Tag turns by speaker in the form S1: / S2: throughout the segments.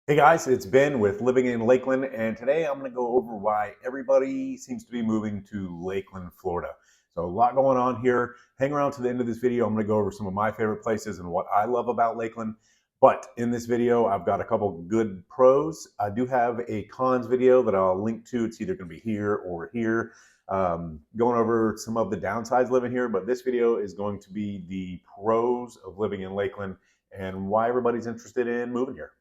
S1: Hey guys, it's Ben with Living in Lakeland, and today I'm going to go over why everybody seems to be moving to Lakeland, Florida. So, a lot going on here. Hang around to the end of this video. I'm going to go over some of my favorite places and what I love about Lakeland. But in this video, I've got a couple good pros. I do have a cons video that I'll link to. It's either going to be here or here, going over some of the downsides living here. But this video is going to be the pros of living in Lakeland and why everybody's interested in moving here.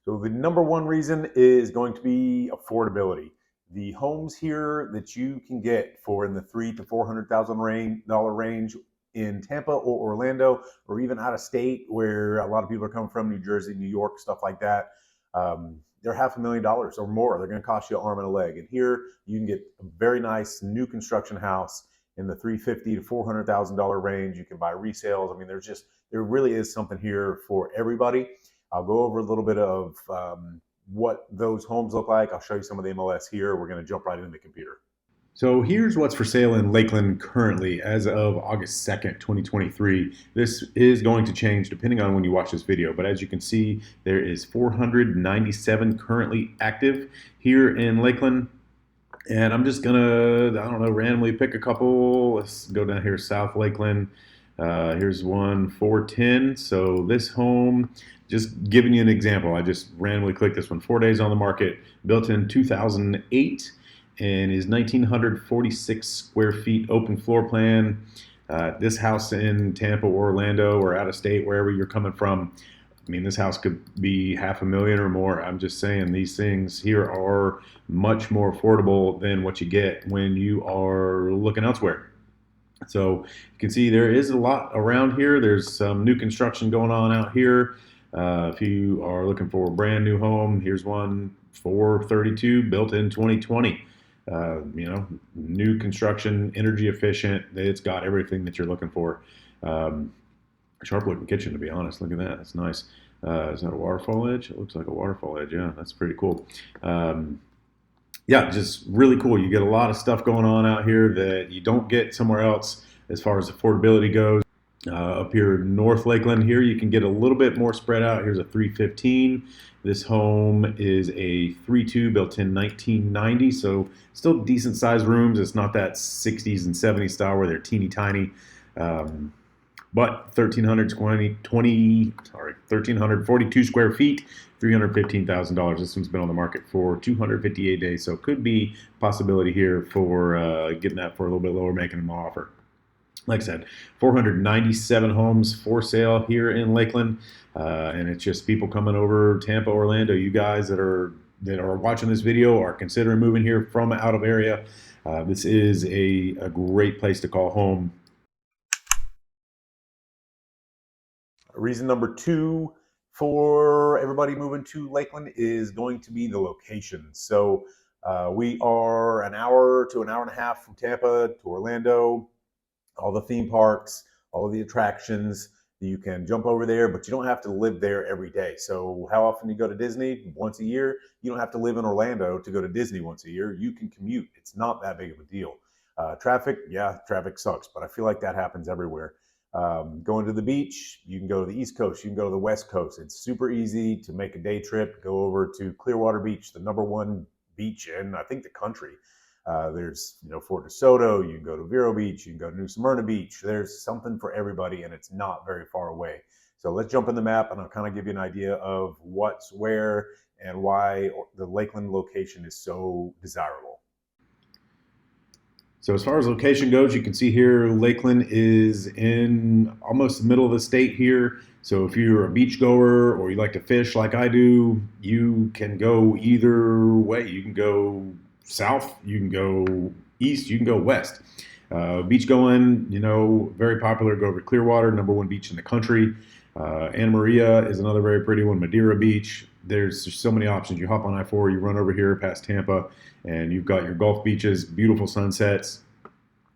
S1: So the number one reason is going to be affordability. The homes here that you can get for in the $300,000 to $400,000 range in Tampa or Orlando, or even out of state where a lot of people are coming from, New Jersey, New York, stuff like that. They're $500,000 or more. They're going to cost you an arm and a leg. And here you can get a very nice new construction house in the $350,000 to $400,000 range. You can buy resales. I mean, there really is something here for everybody. I'll go over a little bit of what those homes look like. I'll show you some of the MLS here. We're going to jump right into the computer. So here's what's for sale in Lakeland currently as of August 2nd, 2023. This is going to change depending on when you watch this video, but as you can see, there is 497 currently active here in Lakeland. And I'm just gonna, I don't know, randomly pick a couple. Let's go down here, South Lakeland. Here's one, 410. So this home, just giving you an example, I just randomly clicked this one. 4 days on the market, built in 2008, and is 1,946 square feet, open floor plan. This house in Tampa, Orlando, or out of state, wherever you're coming from, I mean, this house could be $500,000 or more. I'm just saying these things here are much more affordable than what you get when you are looking elsewhere. So you can see there is a lot around here. There's some new construction going on out here. If you are looking for a brand new home, here's one 432 built in 2020. New construction, energy efficient. It's got everything that you're looking for. Sharp looking kitchen, to be honest. Look at that. That's nice. Is that a waterfall edge? It looks like a waterfall edge. Yeah, that's pretty cool. Yeah, just really cool. You get a lot of stuff going on out here that you don't get somewhere else as far as affordability goes. Up here North Lakeland here, you can get a little bit more spread out. Here's a 315. This home is a 3.2 built in 1990, so still decent sized rooms. It's not that 60s and 70s style where they're teeny tiny. But 1,342 square feet, $315,000. This one's been on the market for 258 days, so it could be a possibility here for getting that for a little bit lower, making an offer. Like I said, 497 homes for sale here in Lakeland, and it's just people coming over Tampa, Orlando. You guys that are watching this video are considering moving here from out of area. This is a great place to call home. Reason number two for everybody moving to Lakeland is going to be the location. So we are an hour to an hour and a half from Tampa to Orlando. All the theme parks, all of the attractions. You can jump over there, but you don't have to live there every day. So how often you go to Disney? Once a year. You don't have to live in Orlando to go to Disney once a year. You can commute. It's not that big of a deal. Traffic, yeah, traffic sucks, but I feel like that happens everywhere. Going to the beach, you can go to the East Coast, you can go to the West Coast. It's super easy to make a day trip, go over to Clearwater Beach, the number one beach in, I think, the country. There's, Fort DeSoto, you can go to Vero Beach, you can go to New Smyrna Beach. There's something for everybody, and it's not very far away. So let's jump in the map, and I'll kind of give you an idea of what's where and why the Lakeland location is so desirable. So as far as location goes, you can see here Lakeland is in almost the middle of the state here. So if you're a beach goer or you like to fish like I do, you can go either way. You can go south, you can go east, you can go west. Beach going, very popular. Go over to Clearwater, number one beach in the country. Anna Maria is another very pretty one. Madeira Beach. There's just so many options. You hop on I-4, you run over here past Tampa, and you've got your Gulf beaches, beautiful sunsets.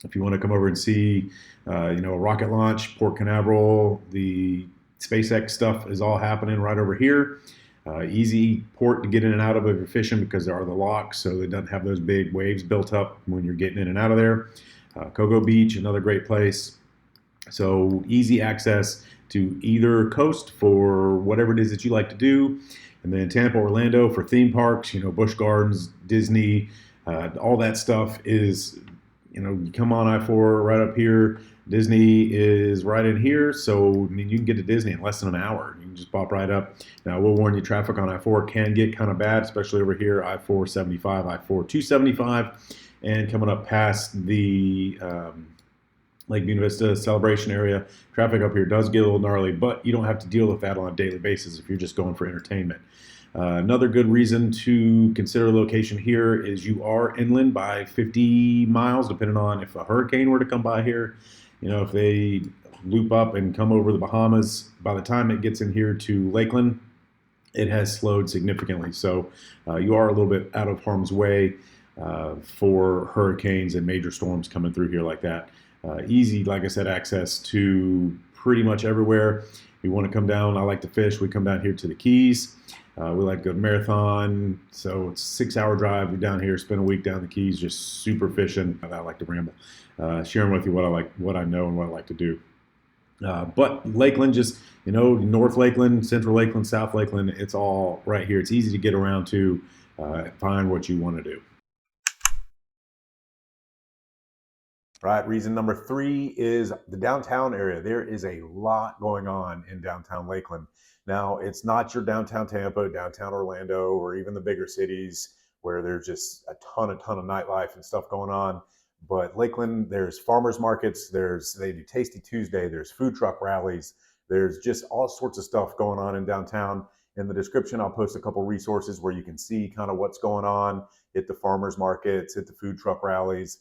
S1: If you want to come over and see, a rocket launch, Port Canaveral, the SpaceX stuff is all happening right over here. Easy port to get in and out of if you're fishing because there are the locks, so it doesn't have those big waves built up when you're getting in and out of there. Cocoa Beach, another great place. So easy access. to either coast for whatever it is that you like to do. And then Tampa, Orlando for theme parks, Busch Gardens, Disney, all that stuff is, you come on I-4 right up here. Disney is right in here, so I mean, you can get to Disney in less than an hour. You can just pop right up. Now, we'll warn you, traffic on I-4 can get kind of bad, especially over here, I-475, I-4-275, and coming up past the Lake Buena Vista celebration area. Traffic up here does get a little gnarly, but you don't have to deal with that on a daily basis if you're just going for entertainment. Another good reason to consider location here is you are inland by 50 miles, depending on if a hurricane were to come by here. If they loop up and come over the Bahamas, by the time it gets in here to Lakeland, it has slowed significantly. So you are a little bit out of harm's way for hurricanes and major storms coming through here like that. Easy, like I said, access to pretty much everywhere. We want to come down. I like to fish. We come down here to the Keys. We like to go to Marathon. So it's a 6-hour drive. We're down here, spend a week down the Keys, just super fishing. I like to ramble, sharing with you what I like, what I know, and what I like to do. But Lakeland, just, North Lakeland, Central Lakeland, South Lakeland, it's all right here. It's easy to get around to, find what you want to do. Right, reason number 3 is the downtown area. There is a lot going on in downtown Lakeland. Now, it's not your downtown Tampa, downtown Orlando, or even the bigger cities where there's just a ton of nightlife and stuff going on. But Lakeland, there's farmers markets, they do Tasty Tuesday, there's food truck rallies, there's just all sorts of stuff going on in downtown. In the description, I'll post a couple resources where you can see kind of what's going on at the farmers markets, at the food truck rallies.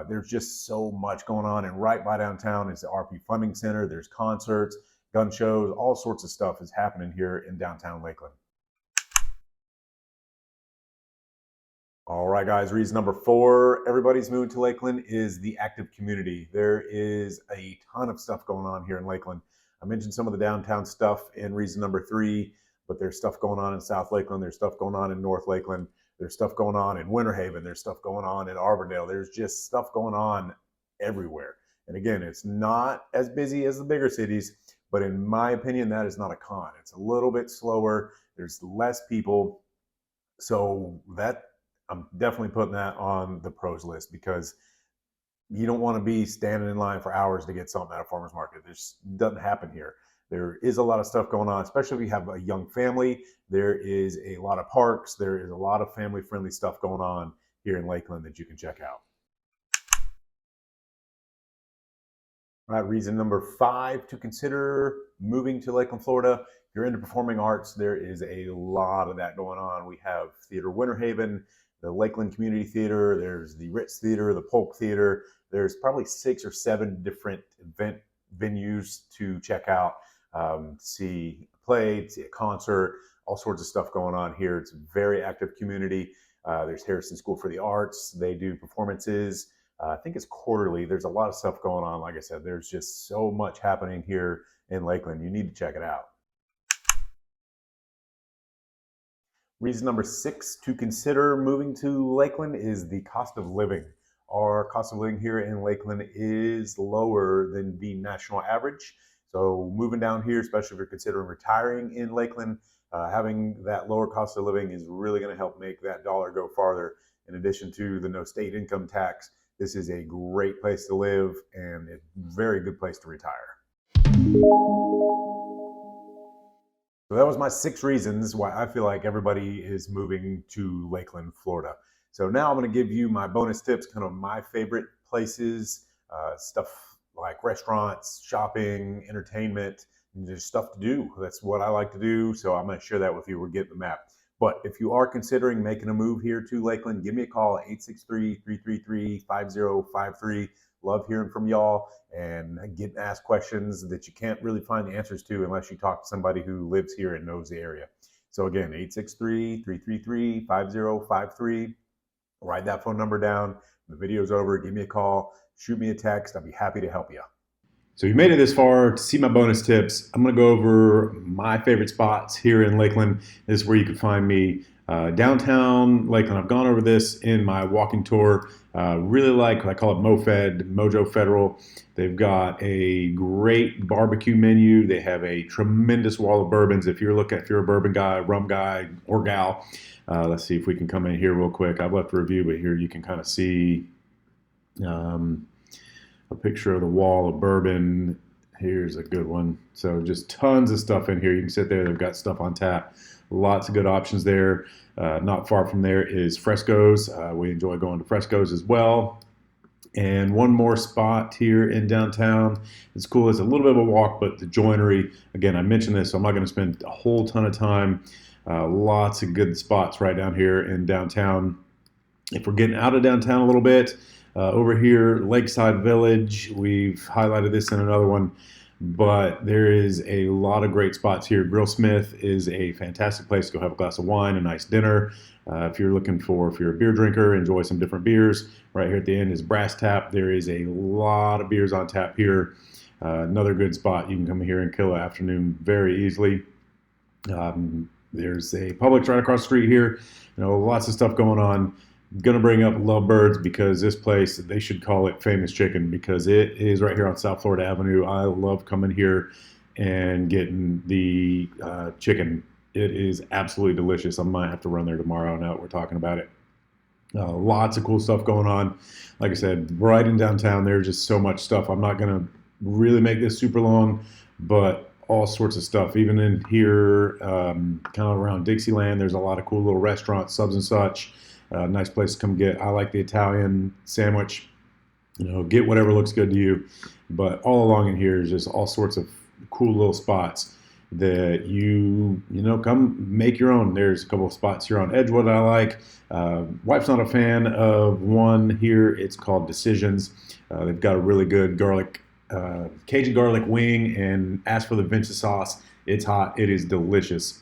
S1: There's just so much going on, and right by downtown is the RP Funding Center. There's concerts, gun shows, all sorts of stuff is happening here in downtown Lakeland. All right, guys, reason number 4, everybody's moving to Lakeland, is the active community. There is a ton of stuff going on here in Lakeland. I mentioned some of the downtown stuff in reason number 3, but there's stuff going on in South Lakeland. There's stuff going on in North Lakeland. There's stuff going on in Winter Haven. There's stuff going on in Auburndale. There's just stuff going on everywhere. And again, it's not as busy as the bigger cities, but in my opinion, that is not a con. It's a little bit slower. There's less people. So that, I'm definitely putting that on the pros list, because you don't want to be standing in line for hours to get something at a farmer's market. This doesn't happen here. There is a lot of stuff going on, especially if you have a young family. There is a lot of parks. There is a lot of family-friendly stuff going on here in Lakeland that you can check out. All right, reason number 5 to consider moving to Lakeland, Florida. If you're into performing arts, there is a lot of that going on. We have Theater Winter Haven, the Lakeland Community Theater, there's the Ritz Theater, the Polk Theater. There's probably 6 or 7 different event venues to check out. See a play, see a concert, all sorts of stuff going on here. It's a very active community. There's Harrison School for the Arts. They do performances. I think it's quarterly. There's a lot of stuff going on. Like I said, there's just so much happening here in Lakeland. You need to check it out. Reason number 6 to consider moving to Lakeland is the cost of living. Our cost of living here in Lakeland is lower than the national average. So moving down here, especially if you're considering retiring in Lakeland, having that lower cost of living is really going to help make that dollar go farther. In addition to the no state income tax, this is a great place to live and a very good place to retire. So that was my 6 reasons why I feel like everybody is moving to Lakeland, Florida. So now I'm going to give you my bonus tips, kind of my favorite places, stuff like restaurants, shopping, entertainment, and just stuff to do. That's what I like to do. So I'm going to share that with you. We're getting the map. But if you are considering making a move here to Lakeland, give me a call at 863-333-5053. Love hearing from y'all and getting asked questions that you can't really find the answers to unless you talk to somebody who lives here and knows the area. So again, 863-333-5053. Write that phone number down. When the video's over, give me a call, shoot me a text. I'll be happy to help you. So you made it this far to see my bonus tips. I'm going to go over my favorite spots here in Lakeland. This is where you can find me. Downtown Lakeland, I've gone over this in my walking tour. Really like, I call it MoFed, Mojo Federal. They've got a great barbecue menu. They have a tremendous wall of bourbons. If you're a bourbon guy, rum guy, or gal, let's see if we can come in here real quick. I've left a review, but here you can kind of see a picture of the wall of bourbon. Here's a good one. So just tons of stuff in here. You can sit there. They've got stuff on tap. Lots of good options there. Not far from there is Fresco's. We enjoy going to Fresco's as well. And one more spot here in downtown. It's cool. It's a little bit of a walk, but the joinery, again, I mentioned this, so I'm not going to spend a whole ton of time. Lots of good spots right down here in downtown. If we're getting out of downtown a little bit, over here, Lakeside Village, we've highlighted this in another one, but there is a lot of great spots here. Grillsmith is a fantastic place to go have a glass of wine, a nice dinner. If you're a beer drinker, enjoy some different beers. Right here at the end is Brass Tap. There is a lot of beers on tap here. Another good spot. You can come here and kill an afternoon very easily. There's a Publix right across the street here. Lots of stuff going on. Going to bring up Lovebirds because this place, they should call it Famous Chicken because it is right here on South Florida Avenue. I love coming here and getting the chicken. It is absolutely delicious. I might have to run there tomorrow now that we're talking about it. Lots of cool stuff going on. Like I said, right in downtown, there's just so much stuff. I'm not going to really make this super long, but all sorts of stuff. Even in here, kind of around Dixieland, there's a lot of cool little restaurants, subs and such. Nice place to come get. I like the Italian sandwich. Get whatever looks good to you. But all along in here is just all sorts of cool little spots that you come make your own. There's a couple of spots here on Edgewood I like. Wife's not a fan of one here. It's called Decisions. They've got a really good Cajun garlic wing, and ask for the Vinci sauce. It's hot. It is delicious.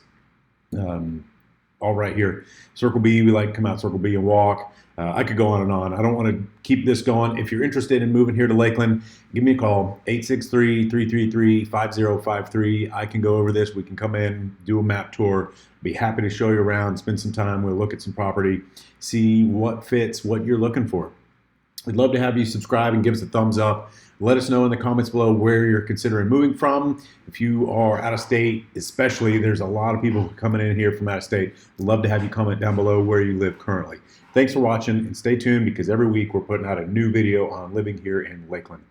S1: All right here. Circle B, we like to come out Circle B and walk. I could go on and on. I don't want to keep this going. If you're interested in moving here to Lakeland, give me a call, 863-333-5053. I can go over this. We can come in, do a map tour. Be happy to show you around, spend some time. We'll look at some property, see what fits what you're looking for. We'd love to have you subscribe and give us a thumbs up. Let us know in the comments below where you're considering moving from. If you are out of state, especially, there's a lot of people coming in here from out of state. We'd love to have you comment down below where you live currently. Thanks for watching, and stay tuned because every week we're putting out a new video on living here in Lakeland.